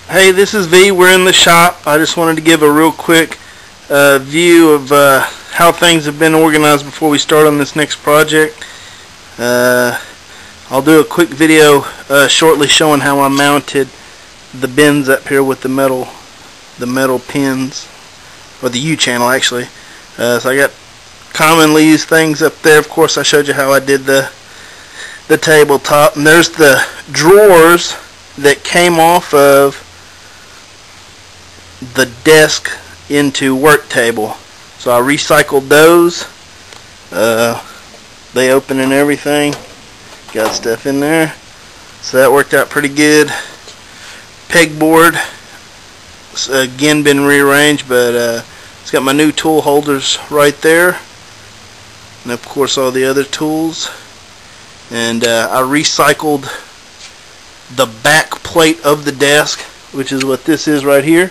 Hey, this is V. We're in the shop. I just wanted to give a real quick view of how things have been organized before we start on this next project. I'll do a quick video shortly showing how I mounted the bins up here with the metal pins, or the U-channel actually. So I got commonly used things up there. Of course, I showed you how I did the tabletop, and there's the drawers that came off of the desk into work table. So I recycled those. They open and everything. Got stuff in there. So that worked out pretty good. Pegboard, again been rearranged, but it's got my new tool holders right there. And of course all the other tools. And I recycled the back plate of the desk, which is what this is right here.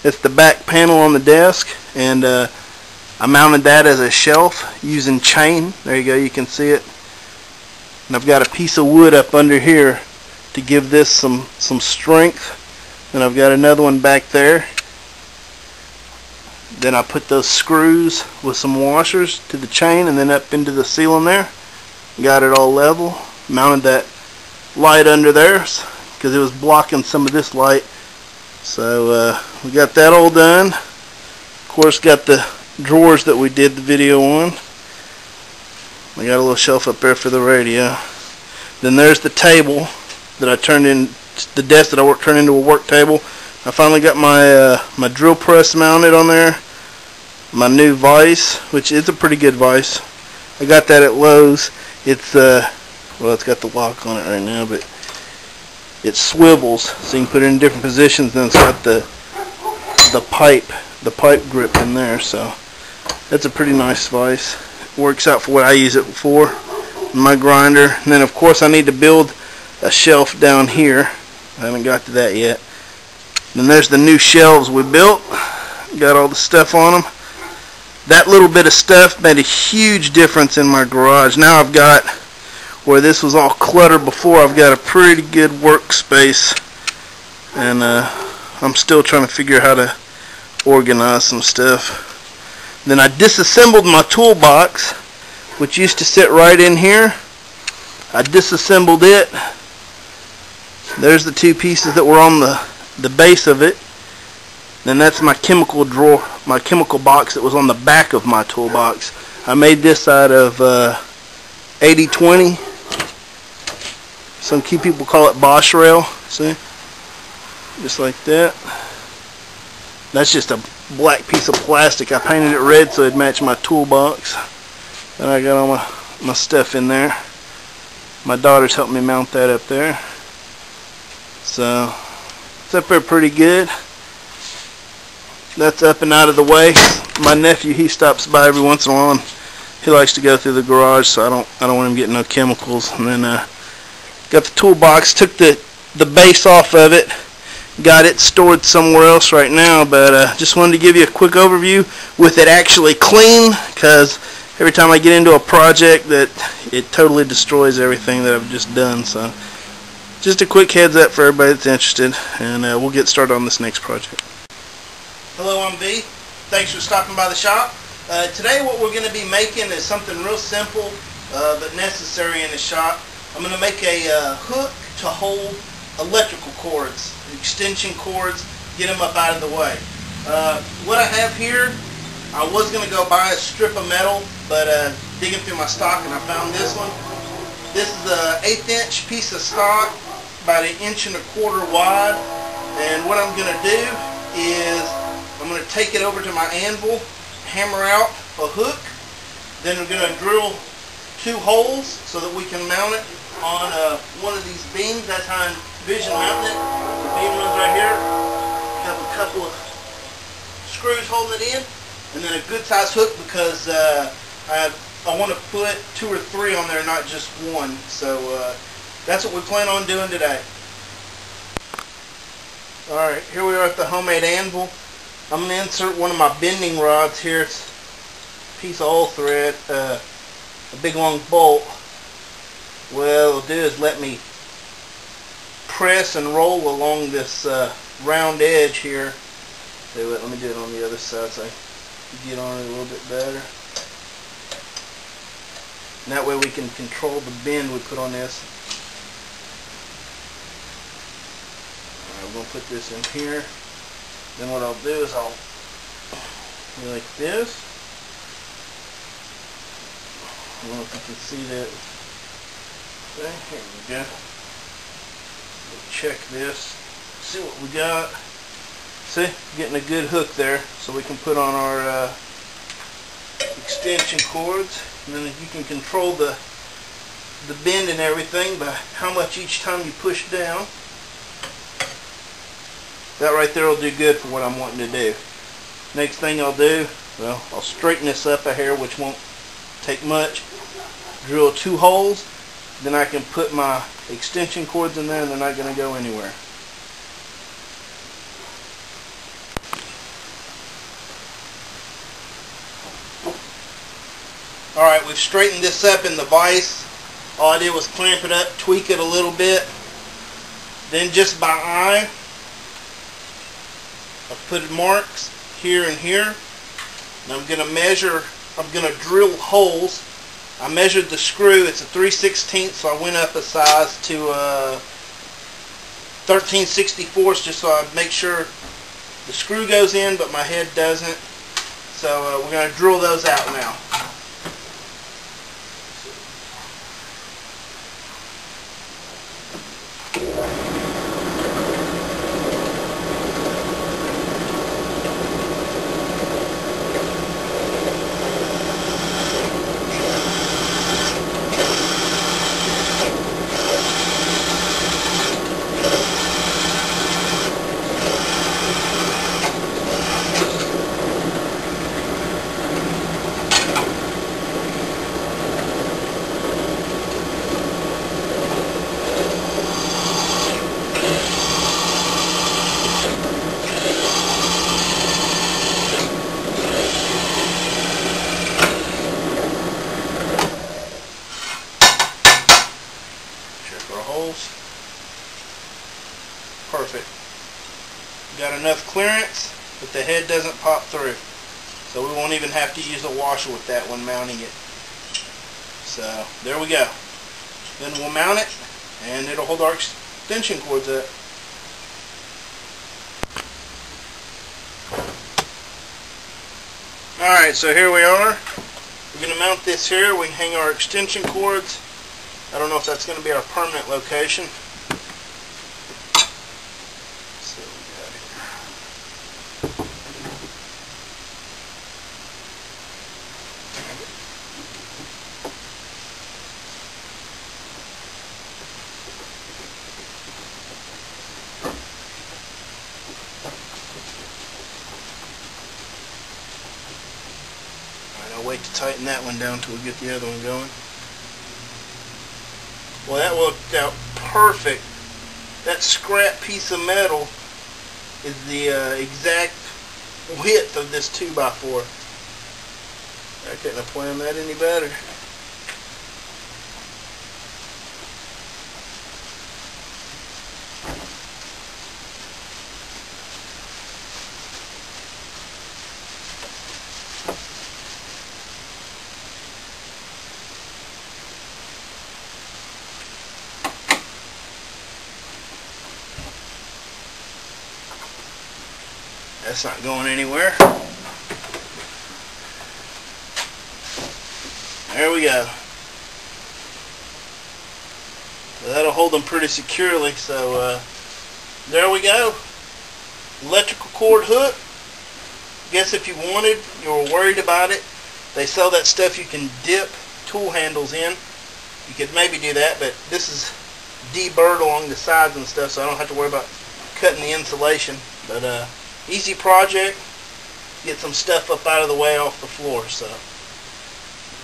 It's the back panel on the desk, and I mounted that as a shelf using chain. There you go, you can see it. And I've got a piece of wood up under here to give this some strength. And I've got another one back there. Then I put those screws with some washers to the chain and then up into the ceiling there. Got it all level. Mounted that light under there because it was blocking some of this light. So we got that all done. Of course, got the drawers that we did the video on. I got a little shelf up there for the radio. Then there's the table that I turned in, the desk that I turned into a work table. I finally got my my drill press mounted on there. My new vise, which is a pretty good vise. I got that at Lowe's. It's well, it's got the lock on it right now, but it swivels so you can put it in different positions, and it's got the pipe grip in there. So that's a pretty nice vise. Works out for what I use it for. My grinder. And then of course I need to build a shelf down here. I haven't got to that yet. Then there's the new shelves we built. Got all the stuff on them. That little bit of stuff made a huge difference in my garage. Now I've got, where this was all cluttered before, I've got a pretty good workspace. And I'm still trying to figure out how to organize some stuff. Then I disassembled my toolbox, which used to sit right in here. I disassembled it. There's the two pieces that were on the base of it. Then that's my chemical drawer, my chemical box that was on the back of my toolbox. I made this out of 80/20. Some key people call it Bosch rail. See? Just like that. That's just a black piece of plastic. I painted it red so it'd match my toolbox. And I got all my stuff in there. My daughter's helped me mount that up there. So it's up there pretty good. That's up and out of the way. My nephew, he stops by every once in a while, and he likes to go through the garage, so I don't want him getting no chemicals. And then got the toolbox, took the base off of it. Got it stored somewhere else right now, but just wanted to give you a quick overview with it actually clean, because every time I get into a project that it totally destroys everything that I've just done. So just a quick heads up for everybody that's interested, and we'll get started on this next project. Hello, I'm V. Thanks for stopping by the shop. Today what we're going to be making is something real simple but necessary in the shop. I'm going to make a hook to hold electrical cords, extension cords, get them up out of the way. What I have here, I was going to go buy a strip of metal, but digging through my stock and I found this one. This is an 1/8 inch piece of stock, about 1 1/4 inches wide, and what I'm going to do is I'm going to take it over to my anvil, hammer out a hook, then we're going to drill 2 holes so that we can mount it on one of these beams. That's how I envision mounting it. The beam runs right here. Have a couple of screws holding it in, and then a good size hook, because I want to put 2 or 3 on there, not just one. So that's what we plan on doing today. Alright, here we are at the homemade anvil. I'm going to insert one of my bending rods here. It's a piece of oil thread, a big long bolt. What it'll do is let me press and roll along this round edge here. So let me do it on the other side so I can get on it a little bit better. And that way we can control the bend we put on this. Alright, we're going to put this in here. Then what I'll do is I'll go like this. I don't know if you can see that. Okay, here we go. We'll check this. See what we got. See, getting a good hook there, so we can put on our extension cords. And then you can control the bend and everything by how much each time you push down. That right there will do good for what I'm wanting to do. Next thing I'll do, well, I'll straighten this up a hair, which won't take much. Drill 2 holes, then I can put my extension cords in there and they're not going to go anywhere. Alright, we've straightened this up in the vise. All I did was clamp it up, tweak it a little bit. Then just by eye, I've put marks here and here. And I'm going to measure, I'm going to drill holes. I measured the screw, it's a 3/16, so I went up a size to 13/64 just so I make sure the screw goes in but my head doesn't. So we're going to drill those out now. Perfect. Got enough clearance, but the head doesn't pop through. So we won't even have to use a washer with that when mounting it. So there we go. Then we'll mount it and it'll hold our extension cords up. Alright, so here we are. We're going to mount this here. We can hang our extension cords. I don't know if that's going to be our permanent location. So we got it. Alright, I'll wait to tighten that one down until we get the other one going. Well, that worked out perfect. That scrap piece of metal is the exact width of this 2x4. I couldn't have planned that any better. That's not going anywhere. There we go. Well, that'll hold them pretty securely. So there we go. Electrical cord hook. Guess if you wanted, you were worried about it, they sell that stuff you can dip tool handles in. You could maybe do that, but this is deburred along the sides and stuff, so I don't have to worry about cutting the insulation. But easy project. Get some stuff up out of the way off the floor. So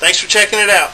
thanks for checking it out.